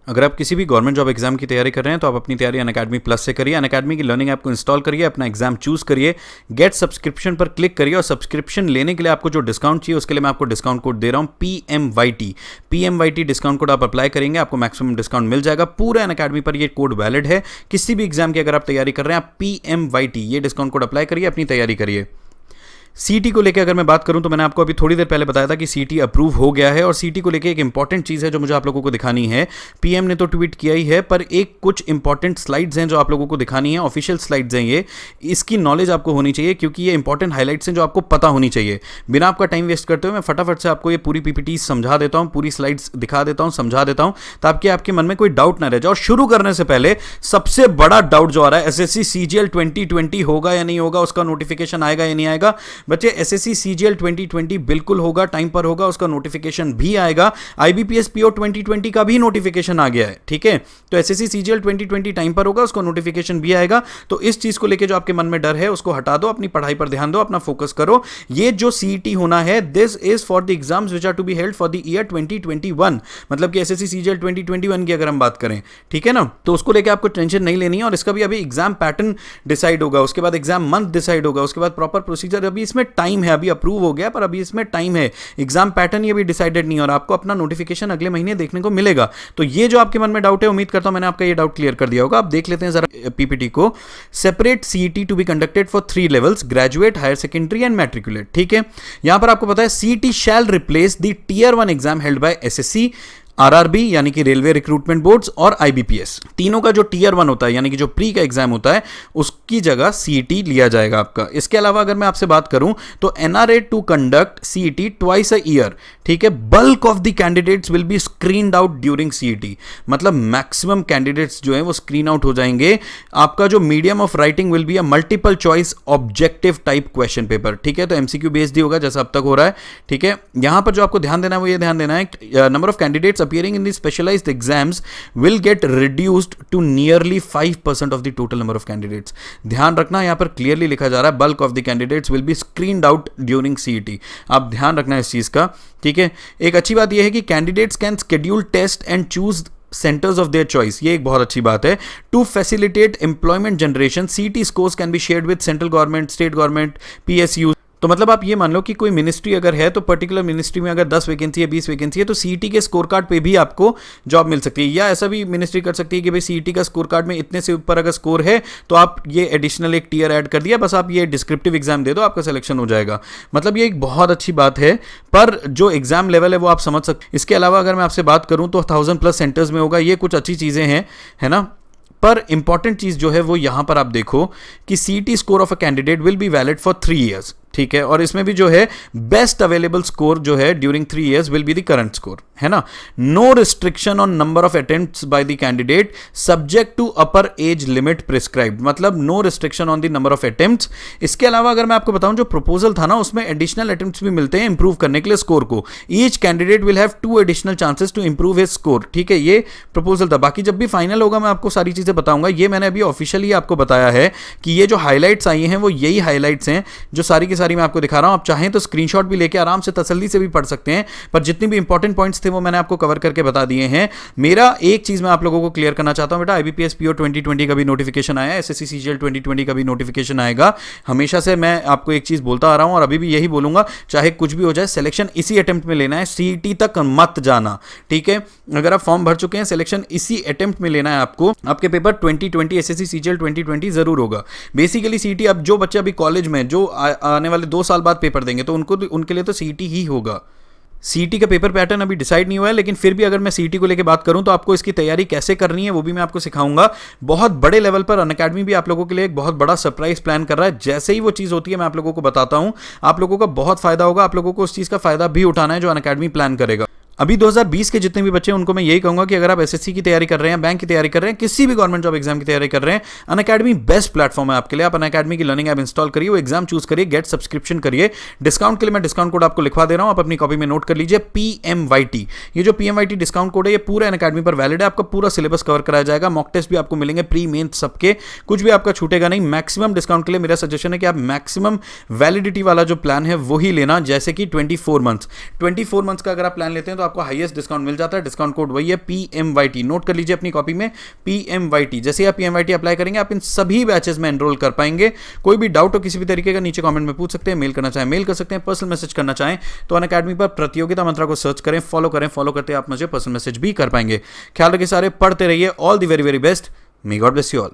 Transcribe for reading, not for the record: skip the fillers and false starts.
अगर आप किसी भी गवर्नमेंट जॉब एग्जाम की तैयारी कर रहे हैं तो आप अपनी तैयारी अनअकैडमी प्लस से करिए। अनअकैडमी की लर्निंग ऐप को इंस्टॉल करिए, अपना एग्जाम चूज करिए, गेट सब्सक्रिप्शन पर क्लिक करिए और सब्सक्रिप्शन लेने के लिए आपको जो डिस्काउंट चाहिए उसके लिए मैं आपको डिस्काउंट कोड दे रहा हूं PMYT डिस्काउंट कोड आप अप्लाई करेंगे, आपको मैक्सिमम डिस्काउंट मिल जाएगा। पूरे अनअकैडमी पर ये कोड वैलिड है। किसी भी एग्जाम की अगर आप तैयारी कर रहे हैं, आप PMYT ये डिस्काउंट कोड अप्लाई करिए, अपनी तैयारी करिए। सीटी को लेकर अगर मैं बात करूं तो मैंने आपको अभी थोड़ी देर पहले बताया था कि सीटी अप्रूव हो गया है। और सीटी को लेकर एक इंपॉर्टेंट चीज़ है जो मुझे आप लोगों को दिखानी है। पीएम ने तो ट्वीट किया ही है, पर एक कुछ इंपॉर्टेंट स्लाइड्स हैं जो आप लोगों को दिखानी है। ऑफिशियल स्लाइड्स हैं ये, इसकी नॉलेज आपको होनी चाहिए क्योंकि ये इंपॉर्टेंट हाईलाइट्स हैं जो आपको पता होनी चाहिए। बिना आपका टाइम वेस्ट करते हुए मैं फटाफट से आपको ये पूरी पीपीटी समझा देता हूँ, पूरी स्लाइड्स दिखा देता हूँ, समझा देता हूँ, ताकि आपके मन में कोई डाउट ना रह जाए। और शुरू करने से पहले सबसे बड़ा डाउट जो आ रहा है, एसएससी सीजीएल 2020 होगा या नहीं होगा, उसका नोटिफिकेशन आएगा या नहीं आएगा। बच्चे एसएससी सीजीएल 2020 बिल्कुल होगा, टाइम पर होगा, उसका नोटिफिकेशन भी आएगा। आईबीपीएस पीओ 2020 का भी नोटिफिकेशन आ गया है, ठीक है। तो एसएससी सीजीएल 2020 टाइम पर होगा, उसका नोटिफिकेशन भी आएगा। तो इस चीज को लेकर जो आपके मन में डर है उसको हटा दो, अपनी पढ़ाई पर ध्यान दो, अपना फोकस करो। ये जो सीईटी होना है, this is for the exams which are to be held for the year 2021, मतलब कि एसएससी सीजीएल 2021 की अगर हम बात करें, ठीक है ना, तो उसको लेकर आपको टेंशन नहीं लेनी है। और इसका भी अभी एग्जाम पैटर्न डिसाइड होगा, उसके बाद एग्जाम मंथ डिसाइड होगा, उसके बाद प्रॉपर प्रोसीजर। अभी इसमें टाइम है, अभी अप्रूव हो गया पर अभी इसमें टाइम है। एग्जाम पैटर्न ये भी डिसाइडेड नहीं है और आपको अपना नोटिफिकेशन अगले महीने देखने को मिलेगा। तो ये जो आपके मन में डाउट है, उम्मीद करता हूं मैंने आपका ये डाउट क्लियर कर दिया होगा। आप देख लेते हैं जरा पीपीटी को। Separate CET to be conducted for 3 levels, graduate, higher secondary and matriculate, ठीक है। यहां पर आपको पता है CET shall replace the tier 1 exam held by SSC, RRB यानी कि रेलवे रिक्रूटमेंट बोर्ड्स और आईबीपीएस। तीनों का जो टियर 1 होता है यानी कि जो प्री का एग्जाम होता है उसकी जगह सीईटी लिया जाएगा आपका। इसके अलावा अगर मैं आपसे बात करूं तो NRA to conduct CET twice a year, ठीक है। Bulk of the candidates will be screened out during CET, मतलब मैक्सिमम कैंडिडेट्स जो है वो स्क्रीन आउट हो जाएंगे। आपका जो medium of writing will be a multiple choice objective type question paper, ठीक है। तो एमसीक्यू बेस्ड ही होगा जैसा अब तक हो रहा है, ठीक है। यहां पर जो आपको ध्यान देना है वो ये ध्यान देना है, number of candidates appearing in the specialized exams will get reduced to nearly 5% of the total number of candidates। ध्यान रखना, यहां पर क्लियरली लिखा जा रहा है bulk of the candidates will be screened out during CET। आप ध्यान रखना इस चीज का, ठीक है। एक अच्छी बात यह है कि candidates can schedule test and choose centres of their choice, ये एक बहुत अच्छी बात है। To facilitate employment generation, CET scores can be shared with central government, state government, PSU. तो मतलब आप ये मान लो कि कोई मिनिस्ट्री अगर है तो पर्टिकुलर मिनिस्ट्री में अगर 10 वैकेंसी है, 20 वैकेंसी है, तो सीईटी के स्कोर कार्ड पे भी आपको जॉब मिल सकती है। या ऐसा भी मिनिस्ट्री कर सकती है कि भाई सीईटी का स्कोर कार्ड में इतने से ऊपर अगर स्कोर है तो आप ये एडिशनल एक टियर ऐड कर दिया, बस आप ये डिस्क्रिप्टिव एग्जाम दे दो, आपका सिलेक्शन हो जाएगा। मतलब ये एक बहुत अच्छी बात है, पर जो एग्जाम लेवल है वो आप समझ सकते। इसके अलावा अगर मैं आपसे बात करूं तो 1000+ सेंटर्स में होगा, ये कुछ अच्छी चीजें हैं, है ना। पर इंपॉर्टेंट चीज जो है वो यहां पर आप देखो कि CET score of a candidate will be valid for 3 years, ठीक है। और इसमें भी जो है बेस्ट अवेलेबल स्कोर जो है during 3 years will be the current score, है ना। No restriction on number of attempts by the candidate subject to upper age limit prescribed, मतलब no restriction on the number of attempts. इसके अलावा अगर मैं आपको बताऊं जो प्रपोजल था ना उसमें एडिशनल अटेम्प्ट्स भी मिलते हैं इंप्रूव करने के लिए स्कोर को। Each candidate will have 2 additional chances to improve his score, ठीक है। ये प्रपोजल था, बाकी जब भी फाइनल होगा मैं आपको सारी चीजें बताऊंगा। ये मैंने अभी ऑफिशियली आपको बताया है कि ये जो हाईलाइट्स आई हैं वो यही हाईलाइट्स हैं जो सारी की सारी मैं आपको दिखा रहा हूं। आप चाहें तो स्क्रीनशॉट भी लेके आराम से तसल्ली से भी पढ़ सकते हैं, पर जितनी भी इंपॉर्टेंट पॉइंट्स थे वो मैंने आपको कवर करके बता दिए हैं। मेरा एक चीज मैं आप लोगों को क्लियर करना चाहता हूं बेटा, आईबीपीएस पीओ 2020 का भी नोटिफिकेशन आया, एसएससी सीजीएल 2020 का भी नोटिफिकेशन आएगा। हमेशा से मैं आपको एक चीज बोलता आ रहा हूं और अभी भी यही बोलूंगा, चाहे कुछ भी हो जाए, सिलेक्शन इसी अटेम्प्ट में लेना है, सीईटी तक मत जाना, ठीक है। अगर आप फॉर्म भर चुके हैं, सिलेक्शन इसी अटेम्प्ट में लेना है आपको। आपके पेपर 2020 एसएससी सीजीएल 2020 जरूर होगा। बेसिकली सीईटी, अब जो बच्चे अभी कॉलेज में जो आने वाले 2 साल बाद पेपर देंगे तो उनके लिए तो सीईटी ही होगा। सीईटी का पेपर पैटर्न अभी डिसाइड नहीं हुआ है, लेकिन फिर भी अगर मैं सीईटी को लेकर बात करूं तो आपको इसकी तैयारी कैसे करनी है वो भी मैं आपको सिखाऊंगा। बहुत बड़े लेवल पर अनअकैडमी भी आप लोगों के लिए एक बहुत बड़ा सरप्राइज प्लान कर रहा है। जैसे ही वो चीज होती है मैं आप लोगों को बताता हूं, आप लोगों का बहुत फायदा होगा। आप लोगों को उस चीज का फायदा भी उठाना है जो अनअकैडमी प्लान करेगा। अभी 2020 के जितने भी बच्चे हैं उनको मैं यही कहूंगा कि अगर आप एसएससी की तैयारी कर रहे हैं, बैंक की तैयारी कर रहे हैं, किसी भी गवर्नमेंट जॉब एग्जाम की तैयारी कर रहे हैं, अनअकैडमी बेस्ट प्लेटफॉर्म है आपके लिए। आप अनअकैडमी की लर्निंग ऐप इंस्टॉल करिए, वो एग्जाम चूज करिए, गेट सब्सक्रिप्शन करिए। डिस्काउंट के लिए मैं डिस्काउंट कोड आपको लिखवा दे रहा हूं, आप अपनी कॉपी में नोट कर लीजिए, PMYT। ये जो PMYT डिस्काउंट कोड है ये पूरे अनअकैडमी पर वैलिड है। आपका पूरा सिलेबस कवर कराया जाएगा, मॉक टेस्ट भी आपको मिलेंगे, प्री मेन सबके, कुछ भी आपका छूटेगा नहीं। मैक्सिमम डिस्काउंट के लिए मेरा सजेशन है कि आप मैक्सिमम वैलिडिटी वाला जो प्लान है वही लेना, जैसे कि 24 मंथ्स का अगर आप प्लान लेते हैं तो तो आपको हाईएस्ट डिस्काउंट मिल जाता है। डिस्काउंट कोड वही है PMYT, नोट कर लीजिए अपनी कॉपी में PMYT। जैसे ही आप PMYT अप्लाई करेंगे आप इन सभी बैचेस में एनरोल कर पाएंगे। कोई भी डाउट हो किसी भी तरीके का नीचे कमेंट में पूछ सकते हैं, मेल करना चाहें मेल कर सकते हैं, पर्सनल मैसेज करना चाहें तो अनअकैडमी पर प्रतियोगिता मंत्रा को सर्च करें, फॉलो करते आप मुझे पर्सनल मैसेज भी कर पाएंगे। ख्याल रखिए सारे, पढ़ते रहिए। All the very very best, may God bless you all.